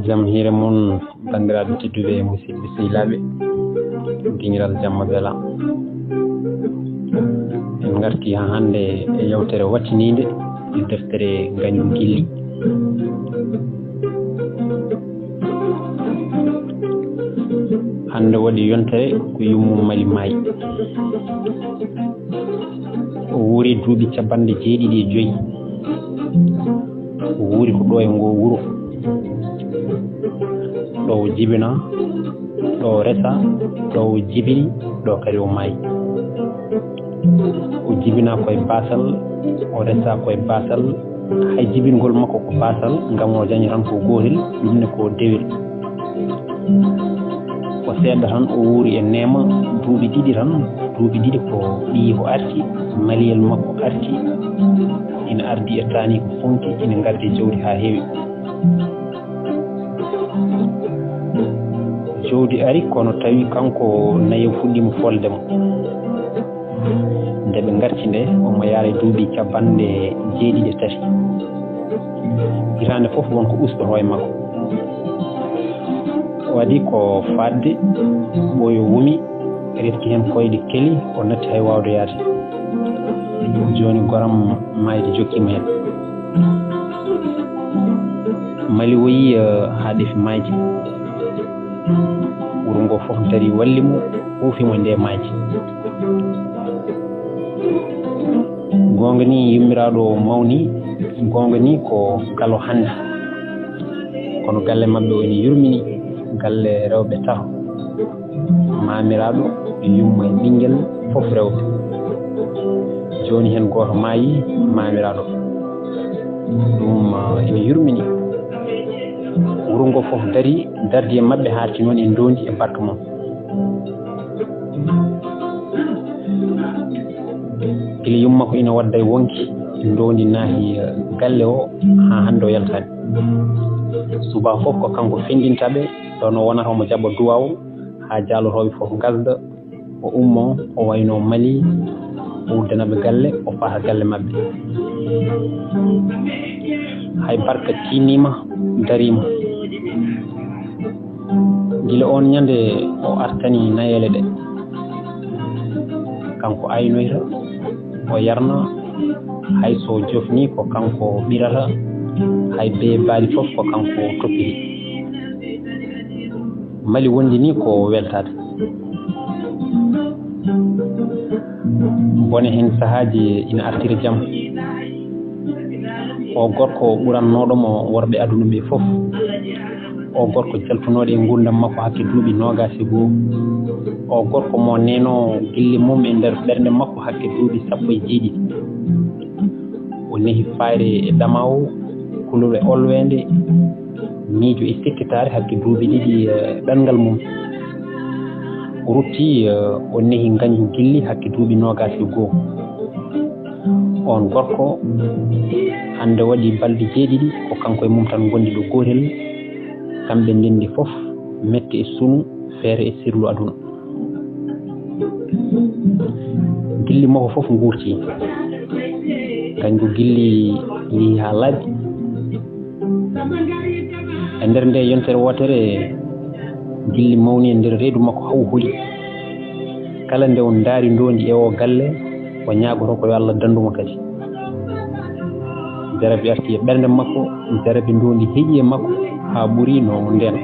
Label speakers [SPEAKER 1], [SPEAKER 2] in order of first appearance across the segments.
[SPEAKER 1] jam hire mon bandiraɓe tedduɓe e musidɓe sehilaɓe dingiral jamma beela en garti ha hande e yewtere wattinide e deftere Ngañu Gilli. hande waɗi yontere ko Yummum Mali maayi o wuuri duuɓi capanɗe 75 o wuuri ko ɗo e ngo wuro ɗo o jibina ɗo o resa ɗo o jibini ɗo kadi o maayi o jibina koye basal o resa koye basal hay jibingol makko ko basal ngam o dañi tan ko gotel ɗumne ko dewel o seeɗa tan o wuuri e neema duuɓi ɗiɗi tan duuɓi ɗiɗi ko ɗi ko arti maliyel makko arti ina ardi e taani ko funki ina gardi jawdi ha heewi jawdi ari kono tawi kanko nayo fuɗɗimo foldemo nde ɓe garti nde omo yaara duuɓi capanɗe 73 hitande fof wonko usto e makko waɗi ko fadde ɓoyo wumi reski hen koyɗe keli o natti hay wawde yaade joni goram mayde jokkima hen Mali woyi ha ɗefi maaji wuro ngo fof dari wallimo huufimo nde maaji gonga ni yummiraɗo mawni gonga ni ko galo hande kono galle mabɓe woni yurmini galle rewɓe tato mamiraɗo yummo e ɓinguel fof rewɓe joni hen goto maayi mamiraɗo ɗum ene yurmini wuro ngo fof dari dardi e mabɓe harti noon en dondi e barka mum gila yumma ko ina wadda e wonki dondi naahi galle o ha hande o yaltani suba fof ko kanko fendintaɓe ɗon o wonata omo jaɓa duwaw ha jalotoɓe fof gasda o ummo o wayno Mali o uddanaɓe galle o fata galle mabɓe hay barka tinima darima gila on ñande o artani nayele ɗe kanko aynoyta o yarna hay so jofni ko kanko ɓirata hay be baali fof ko kanko toppiti Mali wondi ni ko weltade bone hen sahaji ina artira jaam o gorko ɓurannoɗomo worɓe aduna ɓe fof o gorko jaltunoɗo e gurdam makko hakke duuɓi 21 o gorko mo neno gilli mum e nder ɓernde makko hakke duuɓi 17 o nehi fayre e damaw kulol e olwende miijo e sikkitare hakke duuɓi 2 ɗanngal mum o rutti o nehi Ngañu Gilli hakke duuɓi 21 on gorko hande waɗi balɗe 7 ko kanko e mum tan gondi ɗo gotel kamɓe ndendi fof metti e sunu feere e sirlu aduna gilli makko fof gurti Ngañu Gilli yi ha laaɓi e nder nde yontere wotere gilli mawni e nder reedu makko haw huli kala nde on daari ndondi e o galle o ñaagoto ko yo Allah dandumo kadi jarabi arti e ɓernde makko jarabi ndondi heeƴi e makko ha ɓuri no nden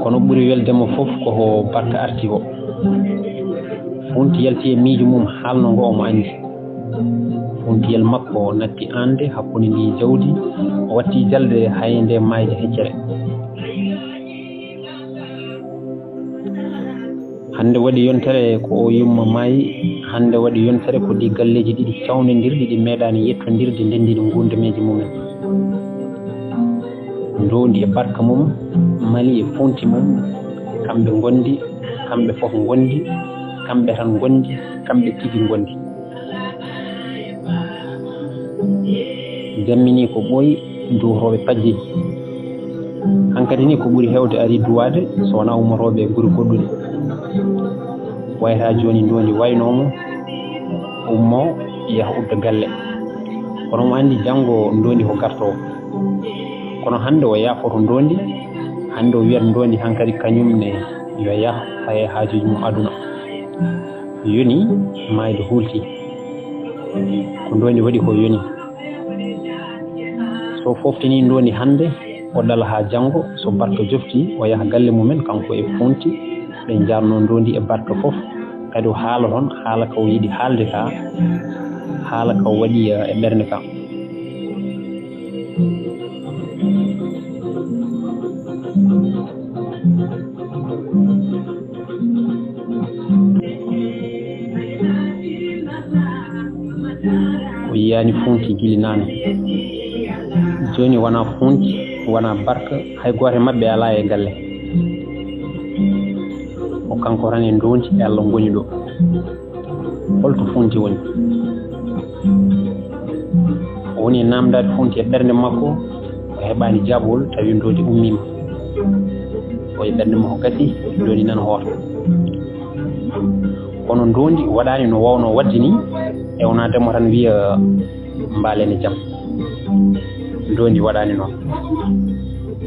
[SPEAKER 1] kono ɓuri weldemo fof koko barka arti o funti yalti e miijo mum haalno ngo omo andi funtiyel makko natti ande hakkunde ndi jawdi o watti jalde hay nde mayde heccere hande waɗi yontere ko o yumma maayi hande waɗi yontere ko ɗi galleji ɗiɗi cawnodirɗi ɗi meeɗani yettodirde ndendiɗi gundumeji mumen ndondi e barka mum Mali e funti mum kamɓe gondi kamɓe fof gondi kamɓe tan gondi kamɓe tigi gondi jammini ko ɓooyi duworoɓe pajji hankkadi ni ko ɓuri hewde ari duwade so wona ummoroɓe guri goɗɗuɗi wayata joni ndondi waynomo ummo yaha udda galle kono mo andi janngo ndondi ko garto kono hande o yaafoto ndondi hande o wiyat ndondi hankadi kañum ne yo yaha faye haajuji mum aduna yoni mayde hulti ko ndondi waɗi ko yoni so foftini ndondi hande o dala ha janngo so barka jofti o yaha galle mumen kanko e funti ɓe jarno ndondi e barka fof kadi o haala toon haala ko yiɗi haalde ka haala ko waɗi e ɓernde ka o yiyani funti gili nane joni wona funti wona barka hay goto mabɓe ala e galle o kanko tan e ndondi e Allah goni ɗo holto funti woni o woni namdade funti e ɓernde makko o heɓani jaɓol tawi ndondi ummima o e ɓernde makko gasi ndondi nan hoota kono ndondi waɗani no wawno wadde ni e wona demo tan wiya mbalen e jaam ndondi waɗani noon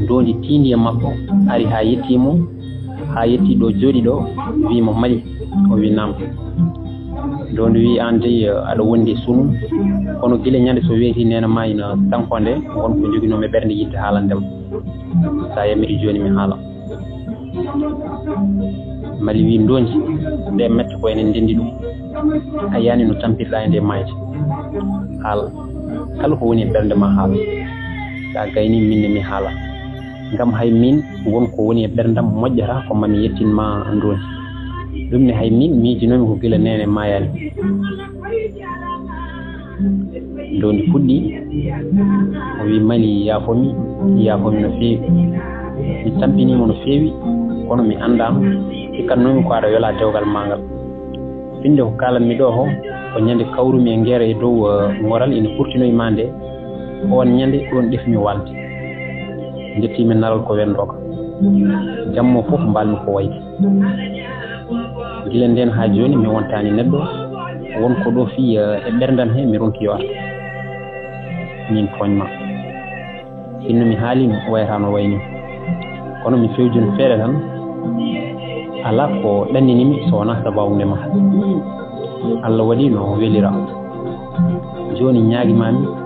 [SPEAKER 1] ndondi tindi e makko ari ha yettimo ha yetti ɗo jooɗi ɗo wimo mali o wi nam ndondi wi an dey aɗa wondi sunu kono guila ñande so weeti nena ma ina sankonde wonko joginomi ɓernde yidde haalandema sa yamiri joni mi haala mali wi ndondi nde mette ko enen ndendi ɗum a yani no tampirɗa e nde mayde haala kala ko woni e ɓernde ma haala sa gayni minne mi haala ngam hay min wonko woni e ɓerdam moƴƴata ko mami yettinma ndondi ɗum ne hay min miijinomi ko gila nene mayani ndondi fuɗɗi o wi mali yaafomi no feewi mi tampinima no feewi kono mi andama sikkatnomi ko aɗa wela dewgal mangal finde ko kalanmi ɗo ko ñande kawrumi e ngeera e dow ngoral ina ɓurtinoyma nde on ñande ɗon ɗefmi walde jettimi naral ko wendoka jammo fof mbalmi ko wayti gila nden ha joni mi wontani neɗɗo wonko ɗo fi e ɓerdam he mi ronki yowata min toñma sinno mi haali wayata no wayni kono mi fewjini feere tan ala ko ɗanninimi so wona sababu ndema Allah waɗi no welira joni ñaaguimami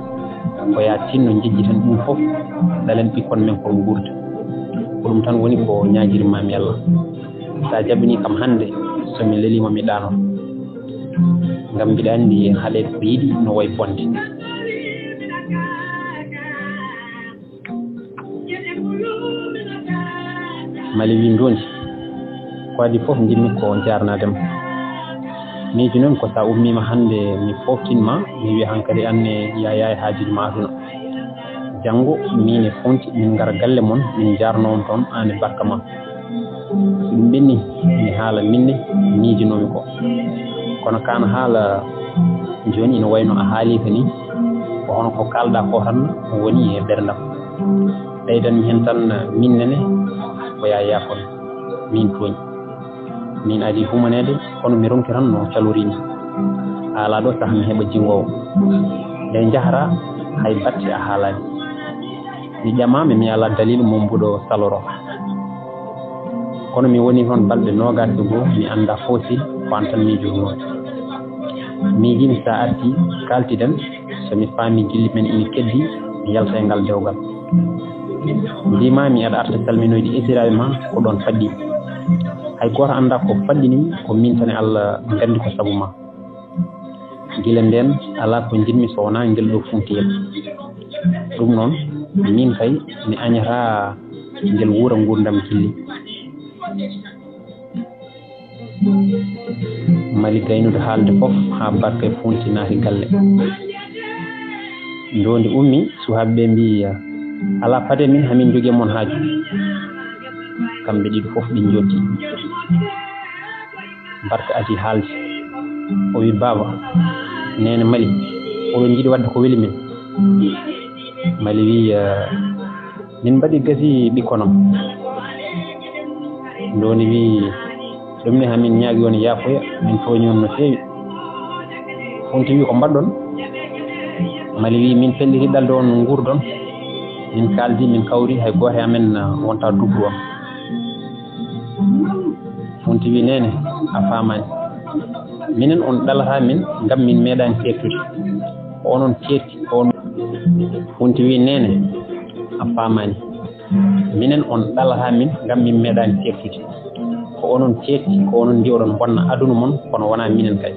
[SPEAKER 1] ko ya tinno jejjiten ɗum fof ɗalen ɓikkon men ko gurda ko ɗum tan woni ko ñaaguirimami Allah sa jabini kam hande somi lelima mi ɗano ngam mbiɗa andi haɗe ko yiɗi no way bonde mali wi ndondi ko adi fof jinmi ko jarnadema miiji noon ko sa ummima hande mi foftinma mi wiya hankadi anne yayaye haajuji ma aduna janngo min e fonti min ngara galle mon min jarno on toon an e barka ma ɗum ɓenni mi haala minne miijinomi ko kono kana haala joni ina wayno a haali ka ni ko hono ko kalɗa ko tan woni e ɓerdam ɓeydanmi hen tan minnene ko ya yaafon min tooñi min adi humanede kono mi ronki tan no calorini haala ɗo saaha mi heɓa jingowo nde jahata hay batte a haalani mi ƴamami mi ala dalil mom mbuɗo saloro kono mi woni toon balɗe 22 mi anda fosil ko an tan miijotono miijimi sa arti kaltiden somi faami gilli men ina keddi mi yalta e ngal dewgal mbimami aɗa arta salminoyde esiraɓe ma ko ɗon fadɗi hay goto anda ko faɗɗinimi ko min tan Allah gandi ko sabu ma gila nden ala ko jinmi so wona ngel ɗo funtiyel ɗum noon min kay mi añata ngel wuura gurdam gilli mali gaynude haalde fof ha barka e funti naati galle ndondi ummi suhaɓeɓe mbi ala fade min hamin jogui mon haaju kamɓe ɗiɗo fof ɗin jotti barka ati haalde o wi baba nene mali oɗon jiiɗi wadde ko weeli min mali wi min mbaɗi gasi ɓikkonom ndoni wi ɗum ne hamin ñaagui on yaafoya min toñi on no feewi funti wi ko mbaddon mali wi min pelliti dalde on ngurdon min kaldi min kawri hay goto amen wonta dubbu on funti wi nene a famani minen on dalata min ngam min meeɗani certude onon certi on funti wi nene a famani minen on dalata min ngam min meeɗani certude ko onon certi ko onon ndiwɗon bonna aduna mon kono wona minen kay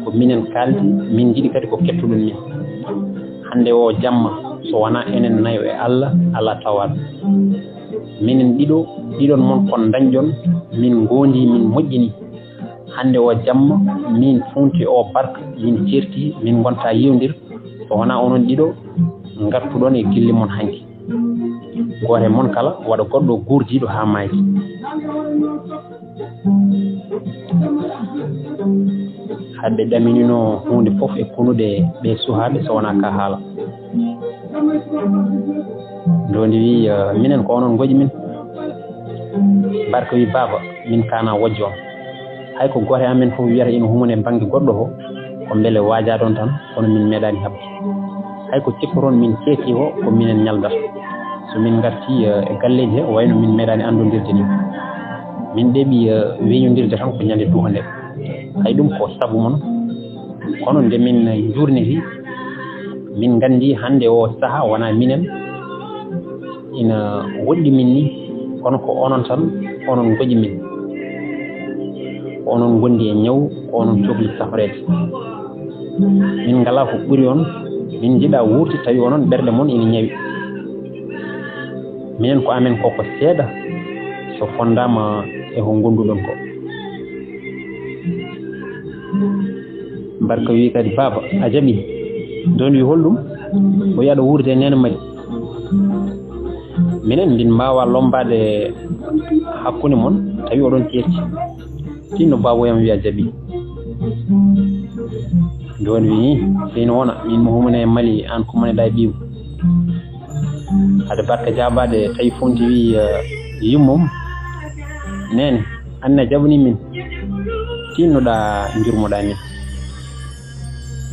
[SPEAKER 1] ko minen kaldi min jiɗi kadi ko kettuɗon min hande o jamma so wona enen nayo e Allah ala tawat minen ɗiɗon mon kon dañjon min gondi min moƴƴini hande o jamma min funti o barka min certi min gonta yiwdir so wona onon ɗiɗo gartuɗon e gille mon hanki goto mon kala waɗa goɗɗo gurdiɗo ha mayki hadde ɗaminino hunde fof e kunuɗe ɓe suhaɓe so wona ka haala ndondi wi minen ko onon goƴi min barka wi baba min kana wojjo on hay ko goto amen fof wiyata ina humane banggue goɗɗo o ko beele wajaɗon tan kono min meeɗani habde hay ko cikkoton min ceeti o ko minen ñaldata so min garti e galleji he wayno min meeɗani andodirde ni min ɗeeɓi weñodirde tan ko ñande duha nde hay ɗum ko sabu mon kono nde min jurniti min gandi hande o saaha wona minen ina woɗɗi min ni kono ko onon tan onon goƴi min onon gondi e ñaw ko onon cohli safrede min ngala ko ɓuri on min jiɗa wurti tawi onon ɓerɗe mon ina ñawi minen ko amen koko seeɗa so fondama e ko gonduɗon ko barka wi kadi baba a jaɓi don wi holɗum o yaɗa wurde nene mali minen min mbawa lombade hakkunde mon tawi oɗon ceerti tinno baboyam wi a jaɓi don wi sino wona min mo humane mali an ko maneɗa e ɓiiw hade barka jabade tawi fonti wi yummum nene anne jaɓani min tinnoɗa jurmoɗa min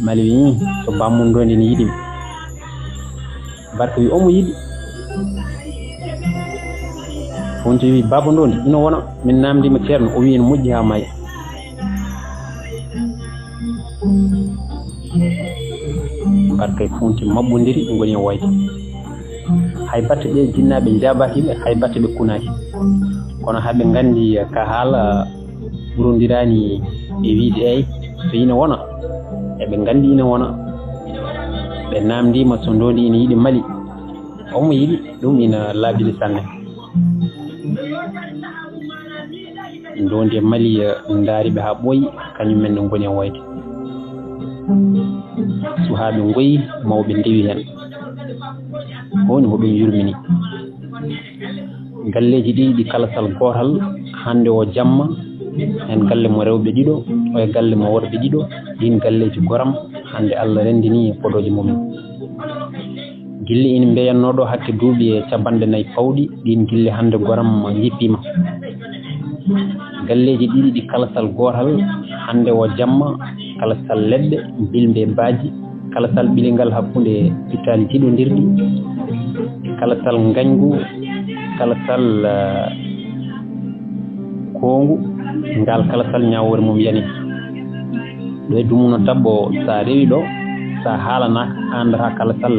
[SPEAKER 1] mali wi so bammum ɗo ndeni yiɗimi barka wi omo yiɗi fonti wi baba ndondi ino wona min namdima ceerno o wi ene moƴƴi ha maayi barka e fonti maɓɓodiri goni e wayde hay batte ɓe jinnaɓe jabatiɓe hay batte ɓe kunaki kono haɓe gandi ka haala ɓurodirani e wiide eyyi so ina wona eɓe gandi ina wona ɓe namdima so ndondi ina yiiɗi mali omo yiɗi ɗum ina laaɓide sanne ndondi e mali daariɓe ha ɓooyi kañumen ne goni e wayde suhaɓe goyi mawɓe ndewi hen woni hoɗum yurmini galleji ɗi kalasal gotal hande o jamma en galle mo rewɓe ɗiɗo o e galle mo worɓe ɗiɗo ɗin galleji goram hande Allah rendini podoji mumen gille ina mbeyannoɗo hakke duuɓi e capanɗe nayyi pawɗi ɗin gille hande goram jippima galleji ɗiɗi ɗi kalasal gotal hande o jamma kalasal leɗɗe bilmbe baaji kalasal ɓilingal hakkude pitali jiɗodirɗi kalasal gañgu kalasal kongu ngal kalasal ñawore mum yani ɗo e dumuno tabbo sa rewi ɗo sa haalanaka andata kalasal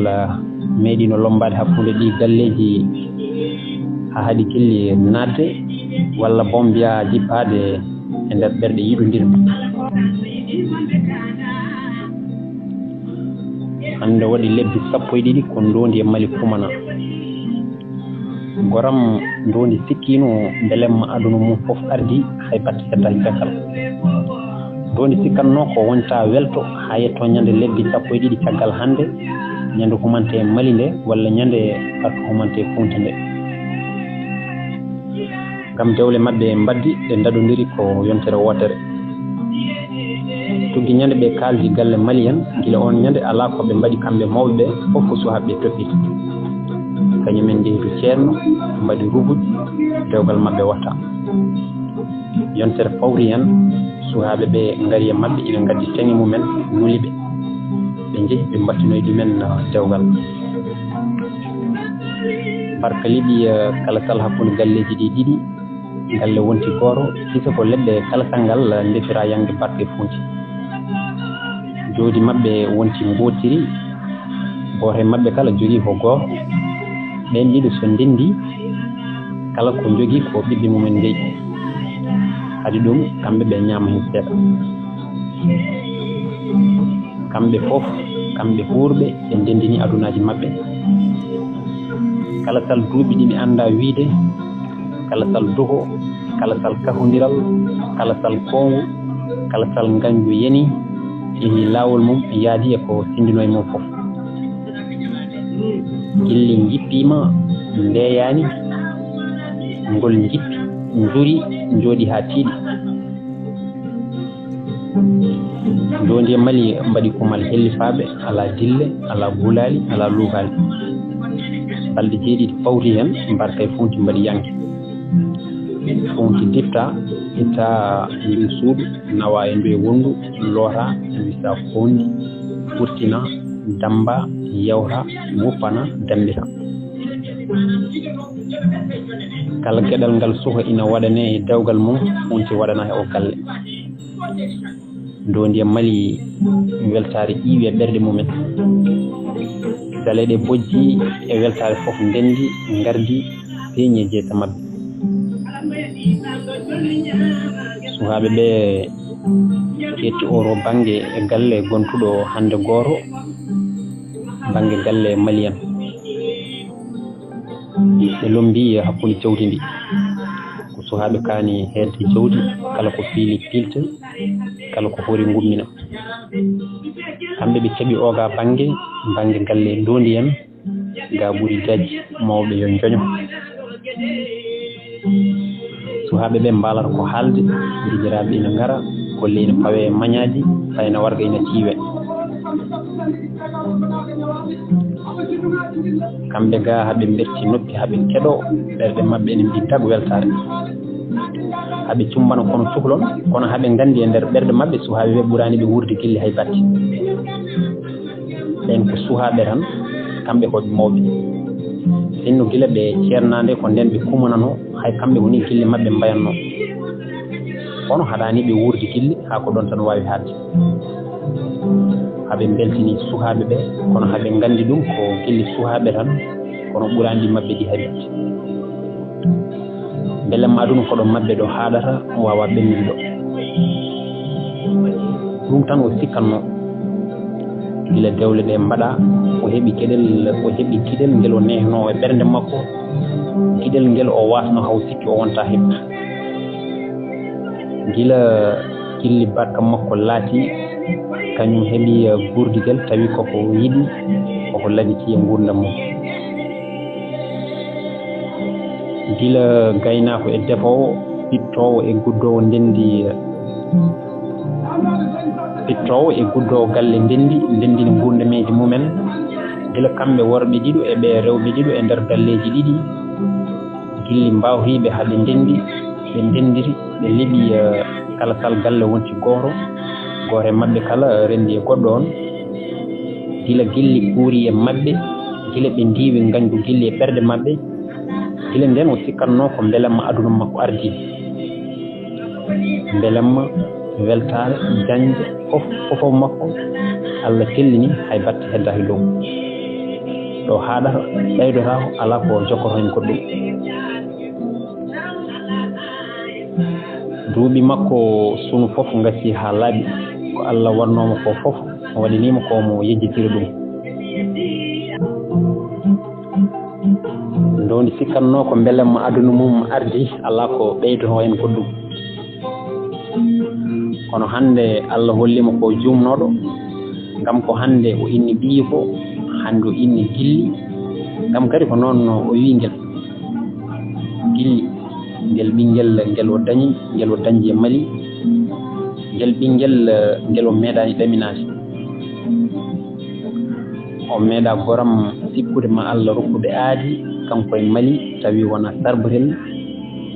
[SPEAKER 1] meeɗino lombade hakkude ɗi galleji ha haɗi kelli nadde walla bombiya jippade e nder ɓerɗe yiɗodirɓe hande waɗi lebbi 12 ko ndondi e mali kumana goram ndondi sikkino belemma aduna mum fof ardi hay batte settaki fekkal ndondi sikkanno ko wonta welto ha yetto ñande lebbi 12 caggal hande ñande humante mali nde walla ñande barka humante funti nde gam dewle mabɓe mbaddi ɓe daɗodiri ko yontere wotere tuggi ñande ɓe kaldi galle malien gila on ñande ala ko ɓe mbaɗi kamɓe mawɓe ɓe fof ko suhaɓe toppiti kañumen jeehi to ceerno mbaɗi rubuj dewgal mabɓe watta yontere fawri hen suhaaɓe ɓe ngari e maɓɓe ina ngaddi teŋe mumen nuli ɓe jeeƴi ɓe mbattinoye ɗumen dewgal barka liɓi kala sal hakkunde galleji ɗi ɗiɗi galle wonti goto hisa ko leɗɗe kala sangal ndefira yangde barke funti joodi maɓɓe wonti gootiri goto e maɓɓe kala jogii ko goto ɓen ɗiɗo so ndendi kala ko jogii ko ɓiɓɓe mumen ndeyi kadi ɗum kamɓe ɓe ñaama hen seeɗa kamɓe fof kamɓe huurɓe ɓe ndendini adunaji maɓɓe kala sal duuɓi ɗi mi annda wiide kala sal doho kala sal kahodiral kala sal kongu kala sal ganju yeni yehi laawol mum yaadi e ko sindino e mum fof gilli jippima ndeeyani ngol jippi njuri jooɗi ha tiiɗi ndondi e mali mbaɗi kumal hellifaɓe ala dille ala gulali ala luukali balɗe jeeɗiɗi pawti hen mbarka e funti mbaɗi yanke funti difta itta ndu suudu nawa e ndu e wondu loota wisa fondi ɓurtina damba yewta wuppana dambita kala geɗal ngal suka ina waɗane e dewgal mum funti waɗana e o galle ndondi e mali weltare ƴiiwi e ɓerɗe mumen daleɗe bojji e weltare fof ndendi gardi peeñi e jeeta mabɓe sukaɓe ɓe ketti oro banggue e galle gontuɗo hande goto banggue galle malien ɓe lombi hakkude jawdi ndi ko sukaɓe kaani hedde jawdi kala ko fiili pilte kala ko hoori gummina kamɓe ɓe keeɓi oga banggue galle ndondi en ga ɓuuri daji mawɓe yo joño sukaɓe ɓe mbalata ko haalde jijiraɓe ina ngara golle ina pawe e mañaji fayna warga ina tiiwe kamɓe ga haɓe berti noppi haɓe keɗo ɓerɗe mabɓe ene mbi tag weltare haɓe cumbana kono cuhlon kono haɓe gandi e nder ɓerɗe mabɓe sukaɓe ɓe ɓurani ɓe wurde gilli hay batti ɓen ko sukaɓe tan kamɓe koɓe mawɓe sinno gila ɓe ceernade ko nden ɓe kumanano hay kamɓe woni gille mabɓe mbayanno kono haɗani ɓe wurde gilli ha ko ɗon tan wawi hadde haɓe beltini sukaɓe ɓe kono haɓe gandi ɗum ko gilli sukaɓe tan kono ɓurandi mabɓe ɗi hay batti beele maɗum koɗo mabɓe ɗo haɗata wawa ɓennude ɗo ɗum tan o sikkanno gila dewle ɗe mbaɗa o heeɓi gueɗel ngel o nehno e ɓernde makko gueɗel ngel o wasno haw sikki o wonta heɓta gila gilli barka makko laati kañum heeɓi gurdiguel tawi koko yiɗi koko lagiti e gurdam mum gila gaynako e defowo pittowo e guddowo ndendi pittowo e guddowo galle ndendini gurdameji mumen gila kamɓe worɓe ɗiɗo e ɓe rewɓe ɗiɗo e nder galleji ɗiɗi gilli mbawriɓe haɓe ndendi ɓe ndendiri ɓe leeɓi kala sal galle wonti goto e mabɓe kala rendi e goɗɗo on gila gilli ɓuuri e mabɓe gila ɓe ndiwi ganju gilli e ɓerɗe mabɓe gila nden o sikkanno ko beelamma aduna makko ardi beelamma weltare dañde fofof makko Allah tellini hay batte heddaki dow ɗo haɗata ɓeydota ko ala ko jokkoto hen goɗɗum duuɓi makko sunu fof gasi ha laaɓi ko Allah wannoma ko fof o waɗinima komo yejjitiri ɗum ndowdi sikkanno ko beelamma aduna mum ardi ala ko ɓeydoto hen goɗɗum kono hande Allah hollima ko jumnoɗo ngam ko hande o inni ɓiyi ko hande o inni gilli ngam kadi ko noon o wi ngel gilli ngel ɓinguel ngel o dañi e Mali ngel ɓinguel ngel o meeɗani ɗaminade o meeɗa goram sikkude ma Allah rokkude aadi kanko e Mali tawi wona sarbatel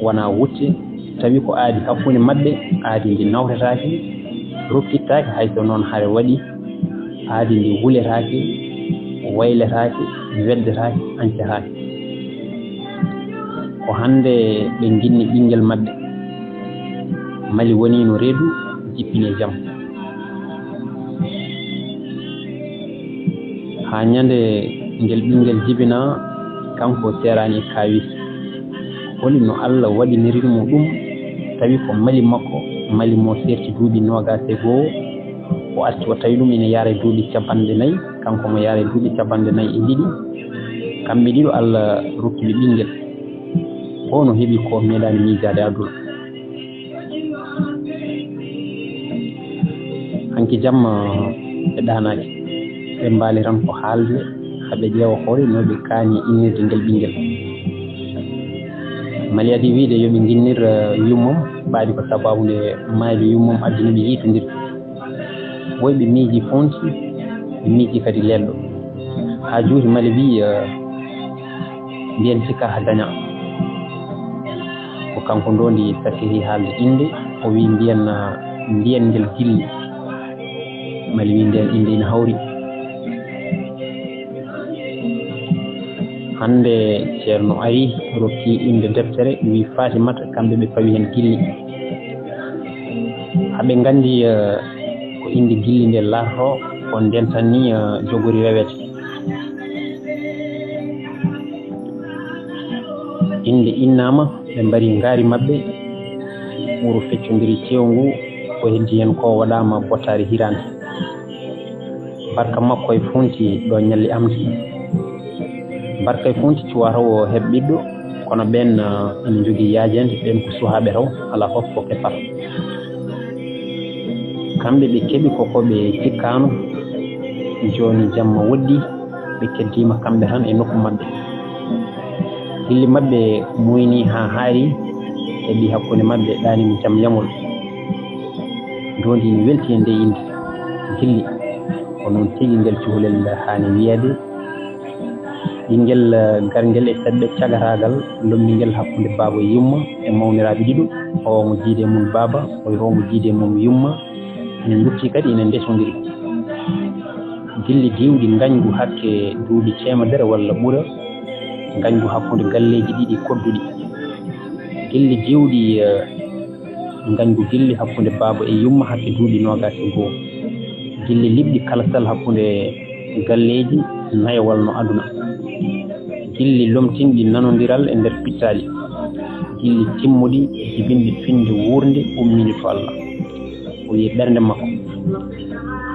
[SPEAKER 1] wona wutte tawi ko aadi hakkunde maɓɓe aadi ndi nawtataake rokkittaake hayso noon hare waɗi aadi ndi wuletaake wayletaake weddetaake ancetaake ko hannde ɓe ginni ɓinngel maɓɓe Mali woni no reedu jippine jam haa ñande ngel ɓinngel jibina kanko seerani e kaawis holi no Allah waɗinirimo ɗum tawi ko Mali makko Mali mo serti duuɓi 21 o arti o tawi ɗum ene yaara duuɓi 54 kanko mo yaara duuɓi 42 kamɓe ɗiɗo Allah rokkiɓe ɓinngel o no heɓi ko meeɗani miijaade aduna hanki jamma ɓe ɗanaaki ɓe mbaali tan ko haalde haɓe ƴeewa hoore no ɓe kaani innirde ngel ɓinngel Mali adi wiide yoɓe ginnir yummum ɓaadi ko sababu nde maayde yummum addino ɓe yiitondirde woyɓe miiji fonti ɓe miiji kadi lelɗo haa juuti Mali wi mbiyen sikka ha daña ko kanko ndondi sakiri haalde inde o wi mbiyen ngel gilli Mali wi nden inde ina hawri hande ceerno ari rokki inde deftere wi Fatimata kamɓe ɓe fawi hen gilli haɓe gandi ko inde gilli nde laato ko nden tan ni jogori rewete inde innama ɓe mbari ngaari maɓɓe wuro feccodiri tew ngu ko heddi hen ko waɗama bottari hirande barka makko e funti ɗo ñalli amde barka e funti cuwa taw o heɓ ɓiɗɗo kono ɓen ene jogii yaajende ɓen ko suhaaɓe taw ala fof ko keppata kamɓe ɓe keɓi kokoɓe cikkano joni jamma woɗɗi ɓe keddima kamɓe tan e nokku maɓɓe gilli maɓɓe muyni ha haari heɓi hakkunde maɓɓe ɗanimo jaam yamol dondi ne welti e nde inde gilli ko noon tigi ngel cuhlel haani wiyede ɓinngel garngel e seɗɗe cagatagal lombingel hakkunde baaba e yumma e mawniraaɓe ɗiɗo o mo jiide mum baaba o mo jiide mum yumma ene duttii kadi ene ndesondiri gilli diwɗi ngañgu hakke duuɓi 100 walla ɓura ngañgu hakkunde galleeji ɗiɗi kodduɗi gilli diwɗi ngañgu gilli hakkunde baaba e yumma hakke duuɓi 21 gilli liɓɗi kalasal hakkunde galleeji nayowal no aduna gilli lomtinɗi nanodiral e nder pittaali gilli timmuɗi jibinɗi finde wuurde umminde to Allah o wi ɓernde makko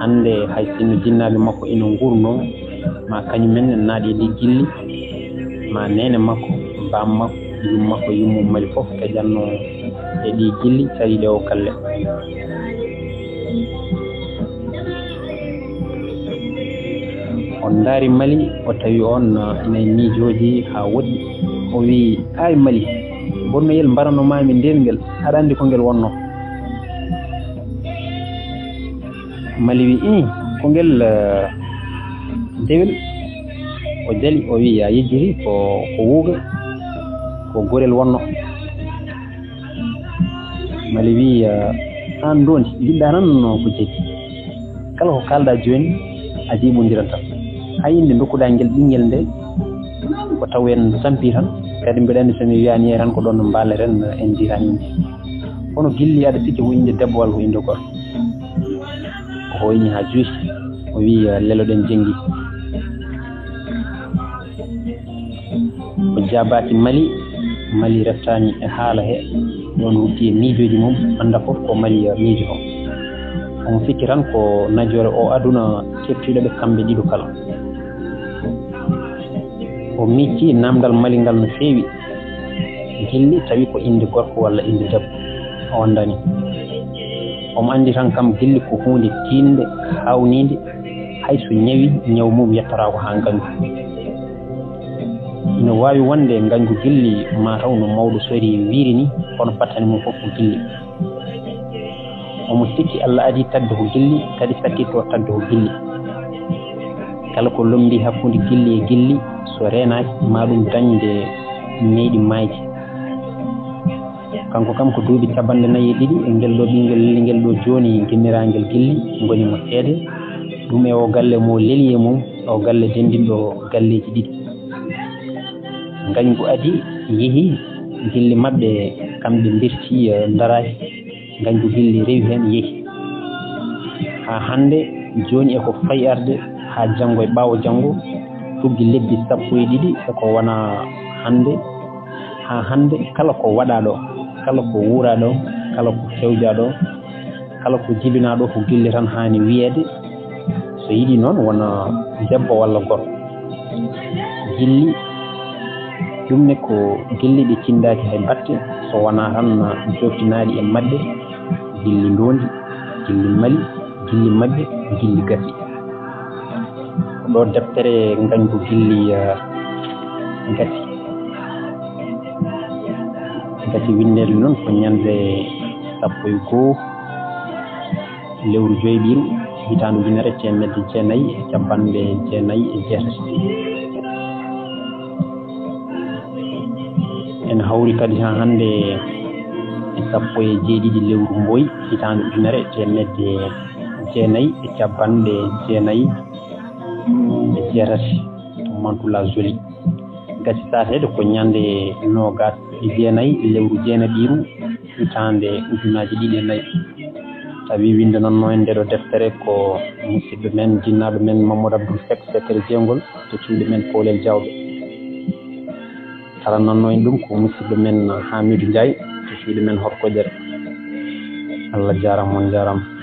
[SPEAKER 1] hande hay sinno jinnaaɓe makko ina ngurno ma kañumen naaɗi ɗi gilli ma nene makko bam makko yum makko yummum Mali fof e janno e ɗi gilli tawiɗe o kalle on daari Mali o tawi on ina miijoji ha woɗɗi o wi ay Mali bonnoyel mbarannomami nden ngel aɗa andi ko ngel wonno Mali wi ko ngel dewel o jali o wi a yejjiri ko wuuga ko gorel wonno Mali wi an dondi jiɗɗa tan ko jeki kala ko kalɗa joni a jiɓodiran tan ha inde dokkuɗa ngel ɓinngel nde ko taw en sampi tan kadi mbeɗa andi somi wiyani tan ko ɗon mballeren en jiran inde kono gilli aɗa sikki ko inde debbo walla ko inde gorko o hoyni ha juuti o wi leloɗen jengi o jabaki Mali reftani e haala he ɗon wutti e miijoji mum anda fof ko Mali miijo o omo sikki tan ko najore o aduna kettiɗoɓe kamɓe ɗiɗo kala o micci namdal Mali ngal no feewi gilli tawi ko inde gorko walla inde debbo o andani omo andi tan kam gilli ko hunde tinde hawnide hayso ñawi ñaw mum yettora ko ha ngañgu ina wawi wonde ngañgu gilli mataw no mawɗo sori wiiri ni kono battane mum fof ko gilli omo sikki Allah adi tagde ko gilli kadi sakkitto tagde ko gilli kala ko lombi hakkunde gilli e gilli so renaki ma ɗum dañde meyɗi mayde kanko kam ko duuɓi capanɗe 4 e ngel ɗo ɓinngel ngel ɗo jooni ginniraangel gilli ngoni mo seede ɗum e o galle mo leli e mum o galle dendinɗo galleji ɗiɗi ngañgu adi yeehi gilli maɓɓe kamɓe mbirti daraki ngañgu gilli rewi heen yeehi ha hannde jooni eko fayi arde ha janngo e ɓaawo janngo tuggi lebbi 12 eko wona hannde ha hannde kala ko waɗa ɗo kala ko wuura ɗo kala ko fewja ɗo kala ko jibina ɗo ko gilli tan hani wiyeede so yiɗi noon wona debbo walla gorko gilli ɗum ne ko gilli ɗi cindaki hay batte so wona tan joftinaɗi e maɓɓe gilli ndondi gilli mali gilli mabɓe gilli gasi ɗo deftere ngañgu gilli gasi windede noon ko ñande 11 lewru joyɓiru hitandu 1997 en hawri kadi ha hannde 17 lewru mboyi hitandu 1998 to Mantula Joli gasi satede ko ñande 29 lewru jeenaɗiru hitande 2004 tawi winde noon no en ndeɗo deftere ko musidɗo men jinnaɗo men Mamadou Abdoul Seck secrétaire jeyngol to cuuɗi men Polel Diawɓe taran noon en ɗum ko musidɗo men Hamidou Ndiaye to cuuɗi men Horkoƴere Allah jarama on jarama